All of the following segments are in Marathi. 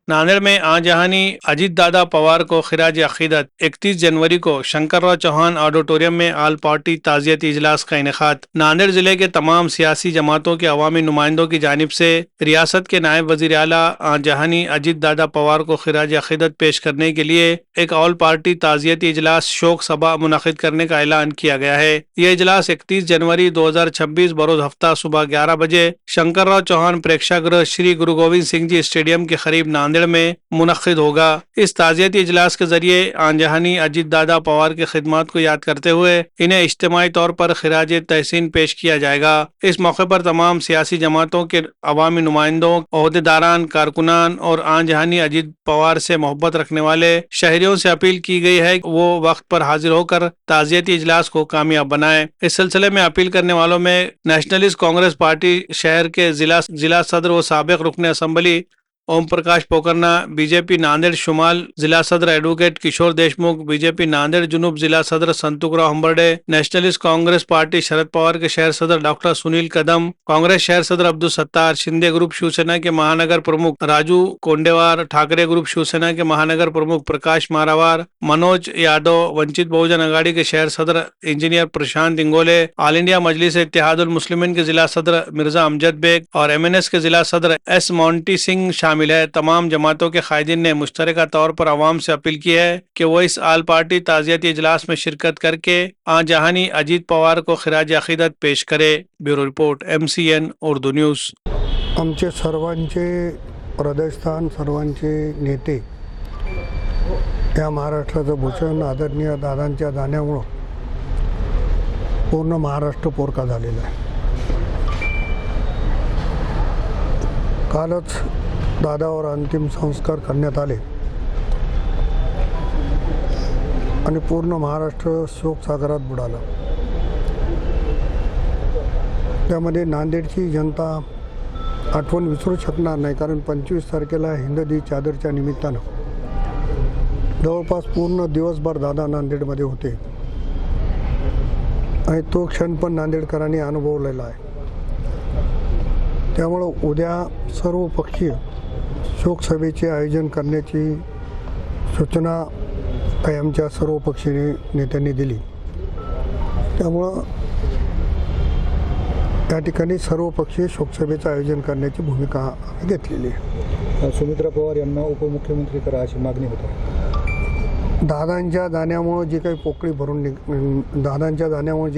नांदेड़ में आजहानी अजीत दादा पवार को खिराज अकीदत। 31 जनवरी को शंकरराव चौहान ऑडिटोरियम में ऑल पार्टी ताजियती इजलास का इनेकाद। नांदेड़ जिले के तमाम सियासी जमातों के अवामी नुमाइंदों की जानिब से रियासत के नायब वजीर आला आजहानी अजीत दादा पवार को खिराज अकीदत पेश करने के लिए एक ऑल पार्टी ताजियती इजलास शोक सभा मुनक़िद करने का ऐलान किया गया है। यह इजलास 31 जनवरी 2026 बरोज हफ्ता सुबह 11 बजे शंकरराव चौहान प्रेक्षागृह श्री गुरु गोविंद सिंह जी स्टेडियम के करीब नांदेड़ में मुनक़िद होगा। इस ताजियती इजलास के जरिए आजहानी अजीत दादा पवार की खिदमत को याद करते हुए इन्हें इज्तिमाई तौर पर खिराज तहसीन पेश किया जाएगा। इस मौके पर तमाम सियासी जमातों के अवामी नुमाइंदों, ओहदेदारान, कारकुनान और आजहानी अजीत पवार से मोहब्बत रखने वाले शहरियों से अपील की गई है कि वो वक्त पर हाजिर होकर ताजियती इजलास को कामयाब बनाए। इस सिलसिले में अपील करने वालों में नेशनलिस्ट कांग्रेस पार्टी शहर के जिला सदर व साबिक रुकन असम्बली ओम प्रकाश पोकरना, बीजेपी नांदेड़ शुमाल जिला सदर एडवोकेट किशोर देशमुख, बीजेपी नांदेड़ जुनूब जिला सदर संतुकराव हम्बर्डे, नेशनलिस्ट कांग्रेस पार्टी शरद पवार के शहर सदर डॉक्टर सुनील कदम, कांग्रेस शहर सदर अब्दुल सत्तार, शिंदे ग्रुप शिवसेना के महानगर प्रमुख राजू कोंडेवार, ठाकरे ग्रुप शिवसेना के महानगर प्रमुख प्रकाश मारावार, मनोज यादव, वंचित बहुजन अघाड़ी के शहर सदर engineer Prashant Ingole, All India Majlis Ittehadul Muslimeen के जिला सदर मिर्जा अमजद बेग और MNS के जिला सदर S मोंटी सिंह शामिल है। तमाम जमातों के कायदीन ने मुश्तरका तौर पर आवाम से अपील की है कि वो इस आल पार्टी ताजियती इजलास में शिरकत करके आजहानी अजीत पवार को खिराज अकीदत पेश करे। Bureau report MCN Urdu news. आमचे सर्वांचे हृदयस्थान, सर्वांचे नेते या महाराष्ट्राचं भूषण आदरणीय दादांच्या जाण्यामुळं पूर्ण महाराष्ट्र पोरका झालेला आहे। कालच दादावर अंतिम संस्कार करण्यात आले आणि पूर्ण महाराष्ट्र शोकसागरात बुडाला। त्यामध्ये नांदेडची जनता आठवण विसरू शकणार नाही, कारण 25 तारखेला हिंददी चादरच्या निमित्तानं जवळपास पूर्ण दिवसभर दादा नांदेडमध्ये होते आणि तो क्षण पण नांदेडकरांनी अनुभवलेला आहे। त्यामुळं उद्या सर्व पक्षीय शोकसभेचे आयोजन करण्याची सूचना काही आमच्या सर्व पक्षीय नेत्यांनी दिली। त्यामुळं त्या ठिकाणी सर्व पक्षीय शोकसभेचं आयोजन करण्याची भूमिका आम्ही घेतलेली आहे। सुमित्रा पवार यांना उपमुख्यमंत्री करा अशी मागणी होती। दादांच्या जाण्यामुळे जी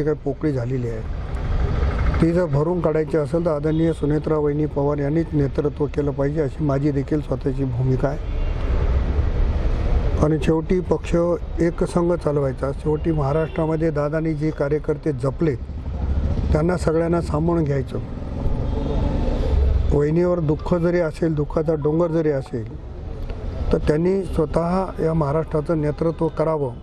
काही पोकळी झालेली आहे ती जर भरून काढायची असेल तर आदरणीय सुनेत्रा वहिनी पवार यांनीच नेतृत्व केलं पाहिजे, अशी माझी देखील स्वतःची भूमिका आहे। आणि शेवटी पक्ष एकसंघ चालवायचा। शेवटी महाराष्ट्रामध्ये दादांनी जे कार्यकर्ते जपले त्यांना सगळ्यांना सांभाळून घ्यायचं। वहिनीवर दुःख जरी असेल, दुःखाचा डोंगर जरी असेल, तर त्यांनी स्वतः या महाराष्ट्राचं नेतृत्व करावं,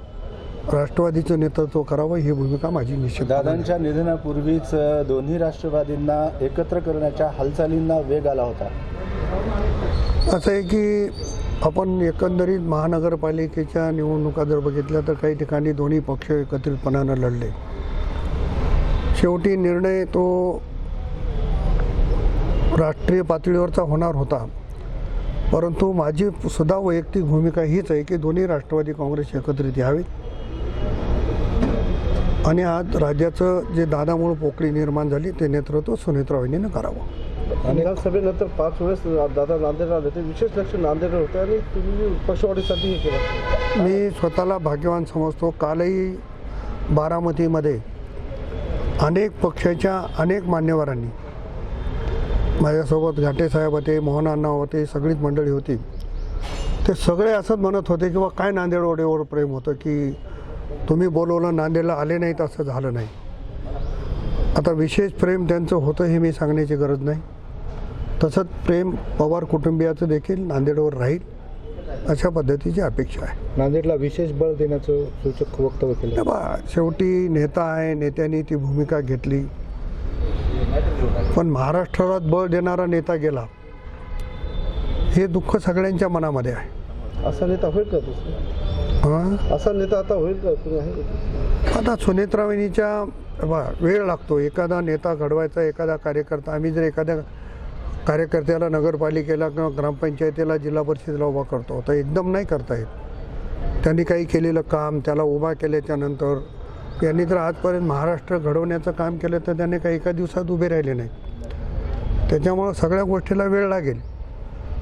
राष्ट्रवादीचं नेतृत्व करावं, ही भूमिका माझी निश्चित। दादांच्या निधनापूर्वीच दोन्ही राष्ट्रवादींना एकत्र करण्याच्या हालचालींना वेग आला होता। असं आहे की आपण एकंदरीत महानगरपालिकेच्या निवडणुका जर बघितल्या तर काही ठिकाणी दोन्ही पक्ष एकत्रितपणानं लढले। शेवटी निर्णय तो राष्ट्रीय पातळीवरचा होणार होता, परंतु माझी सुद्धा वैयक्तिक भूमिका हीच आहे की दोन्ही राष्ट्रवादी काँग्रेस एकत्रित यावेत आणि आज राज्याचं जे दादामुळे पोकळी निर्माण झाली ते नेतृत्व सुनेत्रा वहिनीनं करावं। विधानसभेनंतर 5 वेळेस दादा नांदेडला आले, ते विशेष लक्ष नांदेड होते आणि तुम्ही पक्षवाढीसाठी हे केलं। मी स्वतःला भाग्यवान समजतो। कालही बारामतीमध्ये अनेक पक्षाच्या अनेक मान्यवरांनी माझ्यासोबत, घाटे साहेब होते, मोहन अण्णा होते, सगळीच मंडळी होती, ते सगळे असंच म्हणत होते की काय नांदेडवर एवढं प्रेम होतं की तुम्ही बोलवलं, नांदेडला आले नाहीत, असं झालं नाही। आता विशेष प्रेम त्यांचं होतं हे मी सांगण्याची गरज नाही। तसंच प्रेम पवार कुटुंबियाचं देखील नांदेडवर राहील अशा पद्धतीची अपेक्षा आहे। नांदेडला विशेष बळ देण्याचं सूचक वक्तव्य केलं। शेवटी नेता आहे, नेत्यांनी ती भूमिका घेतली, पण महाराष्ट्राला बळ देणारा नेता गेला हे दुःख सगळ्यांच्या मनामध्ये आहे। असा नेता होईल का? असा नेता आता होईल का? आता सुनेत्रा वहिनीच्या वेळ लागतो एखादा नेता घडवायचा, एखादा कार्यकर्ता। आम्ही जर एखाद्या कार्यकर्त्याला नगरपालिकेला किंवा ग्रामपंचायतीला जिल्हा परिषदेला उभा करतो, तर एकदम नाही करता येत. त्यांनी काही केलेलं काम त्याला उभा केल्याच्या नंतर यांनी जर आजपर्यंत महाराष्ट्र घडवण्याचं काम केलं तर त्यांनी काही एका दिवसात उभे राहिले नाही. त्याच्यामुळं सगळ्या गोष्टीला वेळ लागेल,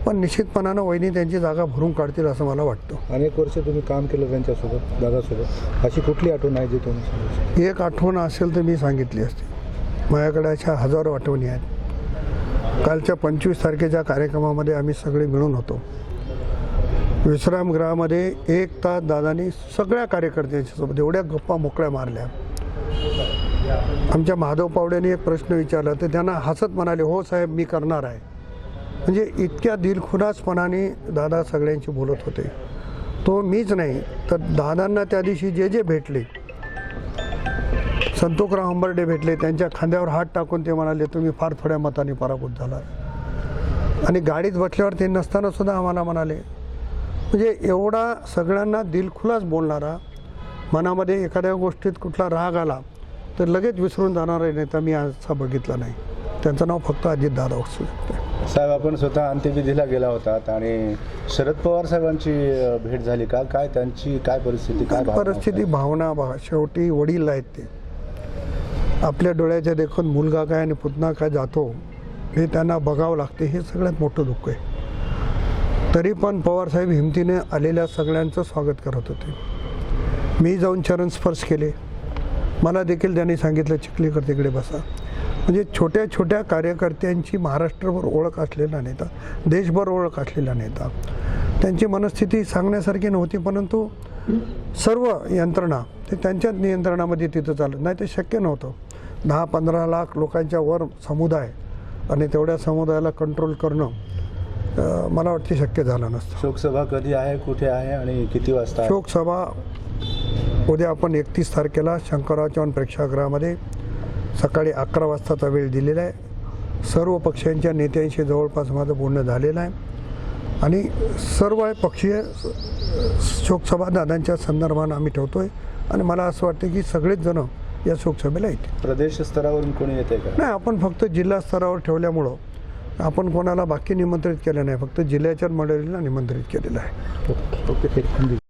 पण निश्चितपणानं वहिनी त्यांची जागा भरून काढतील असं मला वाटतं. अनेक वर्ष तुम्ही काम केलं त्यांच्यासोबत, दादासोबत. अशी कुठली आठवण आहे जी तुम्ही सांगू शकता? एक आठवण असेल तर मी सांगितली असती. माझ्याकडे अशा हजारो आठवणी आहेत. कालच्या 25 तारखेच्या कार्यक्रमामध्ये आम्ही सगळे मिळून होतो. विश्रामगृहामध्ये 1 तास दादानी सगळ्या कार्यकर्त्यांच्या सोबत एवढ्या गप्पा मोकळ्या मारल्या. आमच्या महादेव पावड्याने एक प्रश्न विचारला तर त्यांना हसत म्हणाले, हो साहेब मी करणार आहे. म्हणजे इतक्या दिलखुलासपणाने दादा सगळ्यांशी बोलत होते. तो मीच नाही तर दादांना त्या दिवशी जे जे भेटले, संतोषराव हंबर्डे भेटले, त्यांच्या खांद्यावर हात टाकून ते म्हणाले तुम्ही फार थोड्या मताने पराभूत झाला. आणि गाडीत बसल्यावर ते नसताना सुद्धा आम्हाला म्हणाले. म्हणजे एवढा सगळ्यांना दिलखुलास बोलणारा, मनामध्ये एखाद्या गोष्टीत कुठला राग आला तर लगेच विसरून जाणारा नेता मी असा बघितला नाही. त्यांचं नाव फक्त अजितदादा असू शकते. साहेब, आपण स्वतः अंत्यविधीला गेला होतात आणि शरद पवार साहेबांची भेट झाली का? काय त्यांची काय परिस्थिती, काय भावना परिस्थिती, होत्या? भावना बघा. शेवटी वडील आहेत ते. आपल्या डोळ्याच्या देखून मुलगा काय आणि पुतना काय जातो हे त्यांना बघावं लागते. हे सगळ्यात मोठं दुःख आहे. तरी पण पवारसाहेब हिमतीने आलेल्या सगळ्यांचं स्वागत करत होते. मी जाऊन चरण स्पर्श केले. मला देखील त्यांनी सांगितलं चिखलीकर तिकडे बसा. म्हणजे छोट्या छोट्या कार्यकर्त्यांची महाराष्ट्रभर ओळख असलेला नेता, देशभर ओळख असलेला नेता. त्यांची मनस्थिती सांगण्यासारखी नव्हती, परंतु सर्व यंत्रणा ते त्यांच्याच नियंत्रणामध्ये तिथं चालत नाही. ते शक्य नव्हतं. 10-15 लाख लोकांच्या वर समुदाय आणि तेवढ्या समुदायाला कंट्रोल करणं मला वाटते शक्य झालं नसतं. शोकसभा कधी आहे, कुठे आहे आणि किती वाजता आहे? शोकसभा उद्या आपण 31 तारखेला शंकरराव चव्हाण प्रेक्षागृहामध्ये सकाळी 11 वाजताचा वेळ दिलेला आहे. सर्व पक्षांच्या नेत्यांशी जवळपास माझं बोलणं झालेलं आहे आणि सर्व पक्षीय शोकसभा दादांच्या संदर्भानं आम्ही ठेवतो आहे आणि मला असं वाटतं की सगळेच जण या शोकसभेला येतील. प्रदेश स्तरावरून कोणी येते का? नाही, आपण फक्त जिल्हा स्तरावर ठेवल्यामुळं आपण कोणाला बाकी निमंत्रित केलं नाही, फक्त जिल्ह्याच्या मंडळीला निमंत्रित केलेलं आहे. ओके.